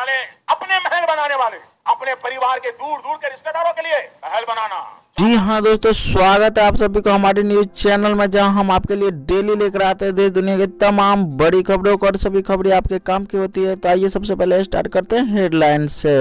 वाले, अपने महल बनाने वाले, अपने परिवार के दूर दूर के रिश्तेदारों के लिए महल बनाना। जी हाँ दोस्तों, स्वागत है आप सभी को हमारे न्यूज चैनल में, जहां हम आपके लिए डेली लेकर आते हैं देश दुनिया की तमाम बड़ी खबरों को, और सभी खबरें आपके काम की होती है। तो आइए सबसे पहले स्टार्ट करते हैं हेडलाइन से।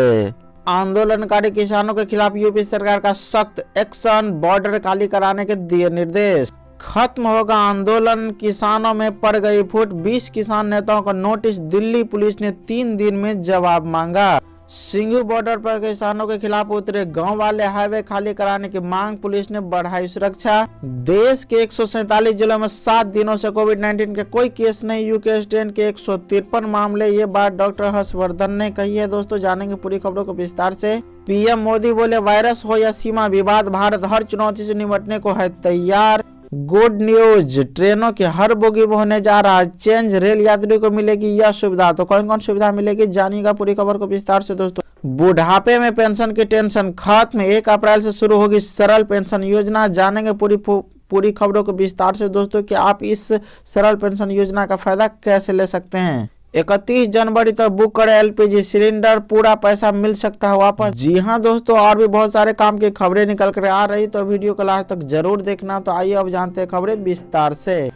आंदोलनकारी किसानों के खिलाफ यूपी सरकार का सख्त एक्शन, बॉर्डर खाली कराने के दिए निर्देश। खत्म होगा आंदोलन, किसानों में पड़ गई फूट, 20 किसान नेताओं को नोटिस, दिल्ली पुलिस ने 3 दिन में जवाब मांगा। सिंघू बॉर्डर पर किसानों के खिलाफ उतरे गांव वाले, हाईवे खाली कराने की मांग, पुलिस ने बढ़ाई सुरक्षा। देश के 147 जिलों में 7 दिनों से कोविड-19 के कोई केस नहीं, यूके स्ट्रेन के 153 मामले। ये बात डॉक्टर हर्षवर्धन ने कही है। दोस्तों जानेंगे पूरी खबरों को विस्तार से। पीएम मोदी बोले, वायरस हो या सीमा विवाद, भारत हर चुनौती से निपटने को है तैयार। गुड न्यूज, ट्रेनों के हर बोगी में होने जा रहा है चेंज, रेल यात्रियों को मिलेगी यह सुविधा। तो कौन कौन सुविधा मिलेगी, जानिएगा पूरी खबर को विस्तार से। दोस्तों बुढ़ापे में पेंशन की टेंशन खत्म, 1 अप्रैल से शुरू होगी सरल पेंशन योजना। जानेंगे पूरी खबरों को विस्तार से दोस्तों कि आप इस सरल पेंशन योजना का फायदा कैसे ले सकते हैं। 31 जनवरी तक बुक करें एलपीजी सिलेंडर, पूरा पैसा मिल सकता है वापस। जी हाँ दोस्तों, और भी बहुत सारे काम की खबरें निकल कर आ रही, तो वीडियो को लास्ट तक जरूर देखना। तो आइए अब जानते हैं खबरें विस्तार से।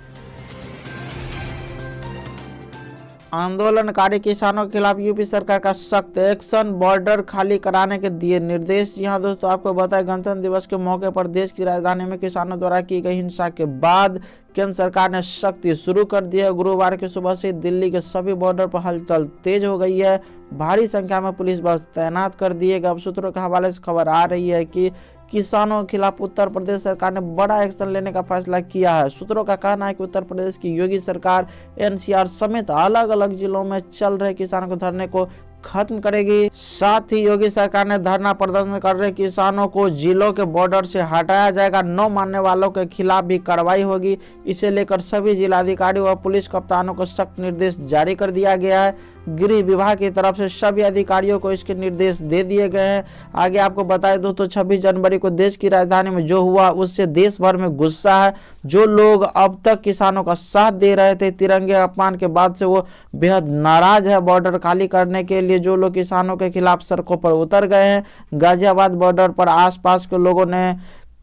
आंदोलनकारी किसानों के खिलाफ यूपी सरकार का सख्त एक्शन, बॉर्डर खाली कराने के दिए निर्देश। यहाँ दोस्तों आपको बताएं, गणतंत्र दिवस के मौके पर देश की राजधानी में किसानों द्वारा की गई हिंसा के बाद केंद्र सरकार ने सख्ती शुरू कर दी है। गुरुवार की सुबह से दिल्ली के सभी बॉर्डर पर हलचल तेज हो गई है, भारी संख्या में पुलिस बल तैनात कर दिए गए। अब सूत्रों के हवाले से खबर आ रही है कि किसानों के खिलाफ उत्तर प्रदेश सरकार ने बड़ा एक्शन लेने का फैसला किया है। सूत्रों का कहना है कि उत्तर प्रदेश की योगी सरकार एनसीआर समेत अलग अलग जिलों में चल रहे किसानों के धरने को खत्म करेगी। साथ ही योगी सरकार ने धरना प्रदर्शन कर रहे किसानों को जिलों के बॉर्डर से हटाया जाएगा, न मानने वालों के खिलाफ भी कार्रवाई होगी। इसे लेकर सभी जिलाधिकारियों और पुलिस कप्तानों को सख्त निर्देश जारी कर दिया गया है। गृह विभाग की तरफ से सभी अधिकारियों को इसके निर्देश दे दिए गए हैं। आगे आपको बताएं दोस्तों, 26 जनवरी को देश की राजधानी में जो हुआ उससे देश भर में गुस्सा है। जो लोग अब तक किसानों का साथ दे रहे थे तिरंगे अपमान के बाद से, वो बेहद नाराज है। बॉर्डर खाली करने के लिए जो लोग किसानों के खिलाफ सड़कों पर उतर गए हैं, गाजियाबाद बॉर्डर पर आसपास के लोगों ने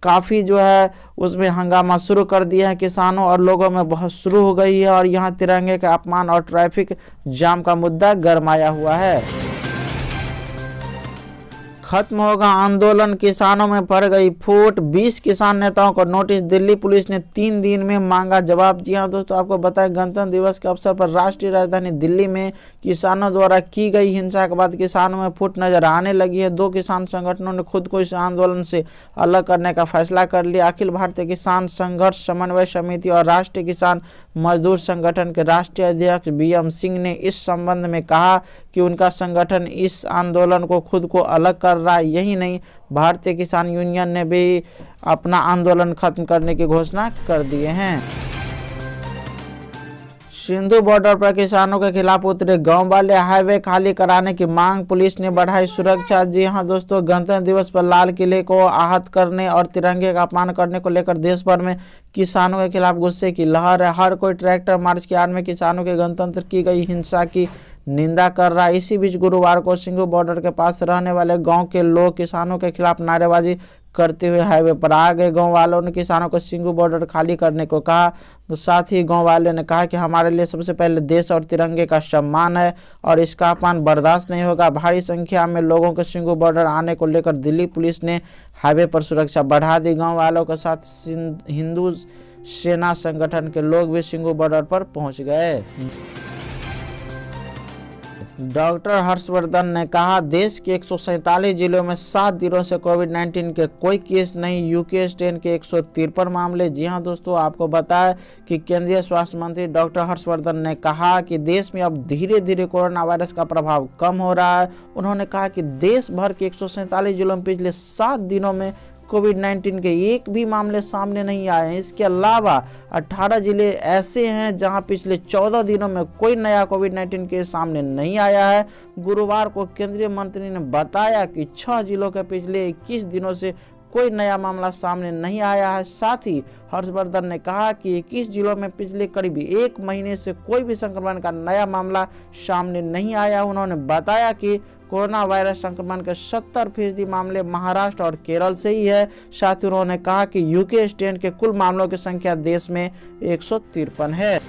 काफ़ी जो है उसमें हंगामा शुरू कर दिया है। किसानों और लोगों में बहुत शुरू हो गई है, और यहाँ तिरंगे के अपमान और ट्रैफिक जाम का मुद्दा गरमाया हुआ है। खत्म होगा आंदोलन, किसानों में पड़ गई फूट, 20 किसान नेताओं को नोटिस, दिल्ली पुलिस ने 3 दिन में मांगा जवाब। जी हाँ दोस्तों, आपको बताएं, गणतंत्र दिवस के अवसर पर राष्ट्रीय राजधानी दिल्ली में किसानों द्वारा की गई हिंसा के बाद किसानों में फूट नजर आने लगी है। 2 किसान संगठनों ने खुद को इस आंदोलन से अलग करने का फैसला कर लिया। अखिल भारतीय किसान संघर्ष समन्वय समिति और राष्ट्रीय किसान मजदूर संगठन के राष्ट्रीय अध्यक्ष बीएम सिंह ने इस संबंध में कहा कि उनका संगठन इस आंदोलन को खुद को अलग कर रहा है। यही नहीं, भारतीय किसान यूनियन ने भी अपना आंदोलन खत्म करने की घोषणा कर दिए हैं। सिंधु बॉर्डर पर किसानों के खिलाफ उतरे गांव वाले, हाईवे खाली कराने की मांग, पुलिस ने बढ़ाई सुरक्षा। जी हां दोस्तों, गणतंत्र दिवस पर लाल किले को आहत करने और तिरंगे का अपमान करने को लेकर देश भर में किसानों के खिलाफ गुस्से की लहर है। हर कोई ट्रैक्टर मार्च की आड़ में किसानों के गणतंत्र की गई हिंसा की निंदा कर रहा है। इसी बीच गुरुवार को सिंघू बॉर्डर के पास रहने वाले गांव के लोग किसानों के खिलाफ नारेबाजी करते हुए हाईवे पर आ गए। गांव वालों ने किसानों को सिंघू बॉर्डर खाली करने को कहा। साथ ही गांव वाले ने कहा कि हमारे लिए सबसे पहले देश और तिरंगे का सम्मान है और इसका अपमान बर्दाश्त नहीं होगा। भारी संख्या में लोगों को सिंघू बॉर्डर आने को लेकर दिल्ली पुलिस ने हाईवे पर सुरक्षा बढ़ा दी। गाँव वालों के साथ हिंदू सेना संगठन के लोग भी सिंघू बॉर्डर पर पहुँच गए। डॉक्टर हर्षवर्धन ने कहा, देश के 147 जिलों में 7 दिनों से कोविड-19 के कोई केस नहीं, यूके स्ट्रेन के 153 मामले। जी हां दोस्तों, आपको बताया कि केंद्रीय स्वास्थ्य मंत्री डॉक्टर हर्षवर्धन ने कहा कि देश में अब धीरे धीरे कोरोना वायरस का प्रभाव कम हो रहा है। उन्होंने कहा कि देश भर के 147 जिलों में पिछले 7 दिनों में कोविड-19 के एक भी मामले सामने नहीं आए हैं। इसके अलावा 18 जिले ऐसे हैं जहां पिछले 14 दिनों में कोई नया कोविड-19 के सामने नहीं आया है। गुरुवार को केंद्रीय मंत्री ने बताया कि 6 जिलों के पिछले 21 दिनों से कोई नया मामला सामने नहीं आया है। साथ ही हर्षवर्धन ने कहा कि 21 जिलों में पिछले करीब 1 महीने से कोई भी संक्रमण का नया मामला सामने नहीं आया। उन्होंने बताया कि कोरोना वायरस संक्रमण के 70% मामले महाराष्ट्र और केरल से ही है। साथ ही उन्होंने कहा कि यूके स्ट्रेन के कुल मामलों की संख्या देश में 153 है।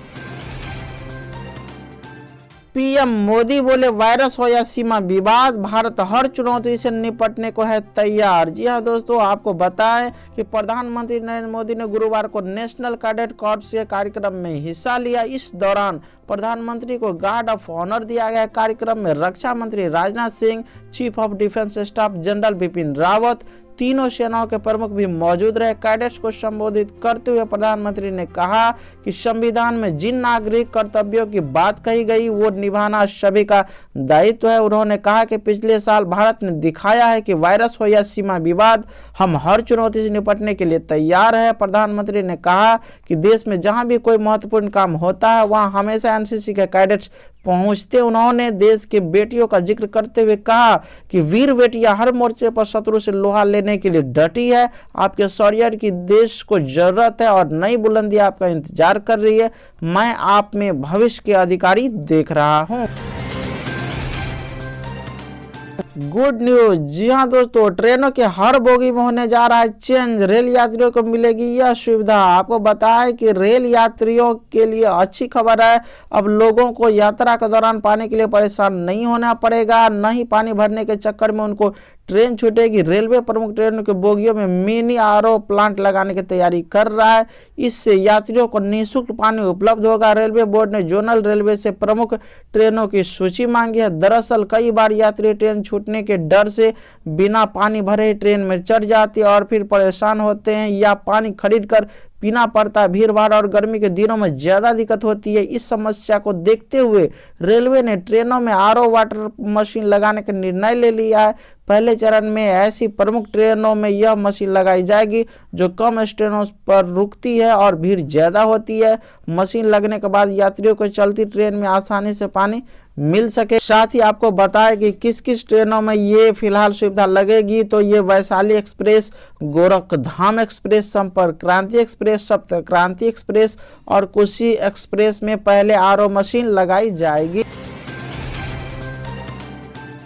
पीएम मोदी बोले, वायरस हो या सीमा विवाद, भारत हर चुनौती से निपटने को है तैयार। जी हां दोस्तों, आपको बताएं कि प्रधानमंत्री नरेंद्र मोदी ने गुरुवार को नेशनल कैडेट कॉर्प्स के कार्यक्रम में हिस्सा लिया। इस दौरान प्रधानमंत्री को गार्ड ऑफ ऑनर दिया गया। कार्यक्रम में रक्षा मंत्री Rajnath Singh, chief of defence staff general Bipin Rawat, तीनों सेनाओं के प्रमुख भी मौजूद रहे। कैडेट्स को संबोधित करते हुए प्रधानमंत्री ने कहा कि संविधान में जिन नागरिक कर्तव्यों की बात कही गई वो निभाना सभी का दायित्व है। उन्होंने कहा कि पिछले साल भारत ने दिखाया है कि वायरस हो या सीमा विवाद, हम हर चुनौती से निपटने के लिए तैयार है। प्रधानमंत्री ने कहा कि देश में जहां भी कोई महत्वपूर्ण काम होता है वहां हमेशा एनसीसी के कैडेट्स पहुंचते। उन्होंने देश के बेटियों का जिक्र करते हुए कहा कि वीर बेटियां हर मोर्चे पर शत्रु से लोहा लेने के लिए डटी है। आपके शौर्य की देश को जरूरत है और नई बुलंदी आपका इंतजार कर रही है। मैं आप में भविष्य के अधिकारी देख रहा हूं। गुड न्यूज, जी हाँ दोस्तों, ट्रेनों के हर बोगी में होने जा रहा है चेंज। रेल यात्रियों को मिलेगी यह सुविधा। आपको बताएं कि रेल यात्रियों के लिए अच्छी खबर है। अब लोगों को यात्रा के दौरान पानी के लिए परेशान नहीं होना पड़ेगा, न ही पानी भरने के चक्कर में उनको ट्रेन छूटेगी। रेलवे प्रमुख ट्रेनों के बोगियों में मिनी आरओ प्लांट लगाने की तैयारी कर रहा है। इससे यात्रियों को निःशुल्क पानी उपलब्ध होगा। रेलवे बोर्ड ने जोनल रेलवे से प्रमुख ट्रेनों की सूची मांगी है। दरअसल कई बार यात्री ट्रेन छूटने के डर से बिना पानी भरे ट्रेन में चढ़ जाते हैं और फिर परेशान होते हैं या पानी खरीद कर पीना पड़ता। भीड़ भाड़ और गर्मी के दिनों में ज्यादा दिक्कत होती है। इस समस्या को देखते हुए रेलवे ने ट्रेनों में आरओ वाटर मशीन लगाने का निर्णय ले लिया है। पहले चरण में ऐसी प्रमुख ट्रेनों में यह मशीन लगाई जाएगी जो कम स्टेशनों पर रुकती है और भीड़ ज्यादा होती है। मशीन लगने के बाद यात्रियों को चलती ट्रेन में आसानी से पानी मिल सके। साथ ही आपको बताएं कि किस किस ट्रेनों में ये फिलहाल सुविधा लगेगी। तो ये वैशाली एक्सप्रेस, गोरखधाम एक्सप्रेस, संपर्क क्रांति एक्सप्रेस, सप्त क्रांति एक्सप्रेस और कोसी एक्सप्रेस में पहले आरओ मशीन लगाई जाएगी।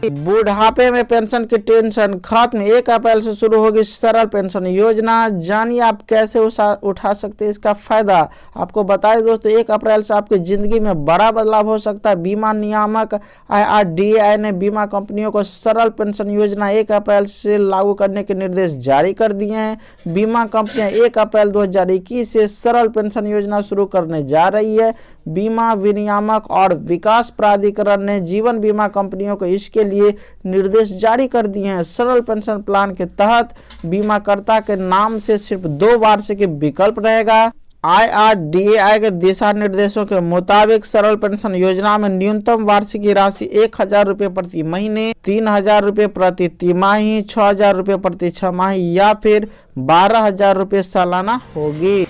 बुढ़ापे में पेंशन की टेंशन खत्म, 1 अप्रैल से शुरू होगी सरल पेंशन योजना। जानिए आप कैसे उठा सकते हैं इसका फायदा। आपको बताएं दोस्तों, 1 अप्रैल से आपकी जिंदगी में बड़ा बदलाव हो सकता है। बीमा नियामक IRDAI ने बीमा कंपनियों को सरल पेंशन योजना 1 अप्रैल से लागू करने के निर्देश जारी कर दिए हैं। बीमा कंपनियां 1 अप्रैल 2021 से सरल पेंशन योजना शुरू करने जा रही है। बीमा विनियामक और विकास प्राधिकरण ने जीवन बीमा कंपनियों को इसके लिए निर्देश जारी कर दिए हैं। सरल पेंशन प्लान के तहत बीमाकर्ता के नाम से सिर्फ 2 वार्षिक विकल्प रहेगा। IRDAI के दिशा निर्देशों के मुताबिक सरल पेंशन योजना में न्यूनतम वार्षिक राशि 1,000 रुपये प्रति महीने, 3,000 रुपये प्रति तिमाही, 6,000 रुपये प्रति छमाही या फिर 12,000 रुपये सालाना होगी।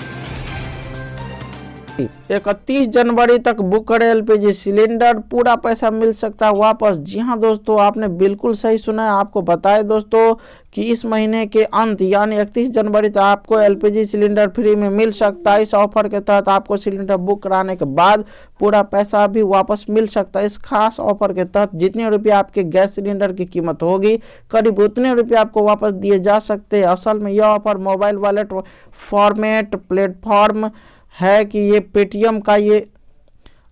31 जनवरी तक बुक करें एलपीजी सिलेंडर, पूरा पैसा मिल सकता है वापस। जी हां दोस्तों, आपने बिल्कुल सही सुना है। आपको बताएं दोस्तों कि इस महीने के अंत यानी 31 जनवरी तक आपको एलपीजी सिलेंडर फ्री में मिल सकता है। इस ऑफर के तहत आपको सिलेंडर बुक कराने के बाद पूरा पैसा भी वापस मिल सकता है। इस खास ऑफर के तहत जितने रुपये आपके गैस सिलेंडर की कीमत होगी करीब उतने रुपये आपको वापस दिए जा सकते हैं। असल में यह offer mobile wallet format platform है कि ये पेटीएम का यह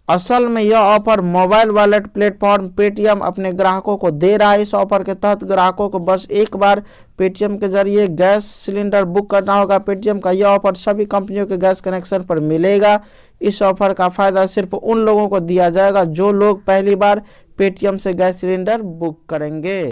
offer mobile wallet platform Paytm अपने ग्राहकों को दे रहा है। इस ऑफर के तहत ग्राहकों को बस एक बार पेटीएम के जरिए गैस सिलेंडर बुक करना होगा। पेटीएम का यह ऑफर सभी कंपनियों के गैस कनेक्शन पर मिलेगा। इस ऑफर का फायदा सिर्फ उन लोगों को दिया जाएगा जो लोग पहली बार पेटीएम से गैस सिलेंडर बुक करेंगे।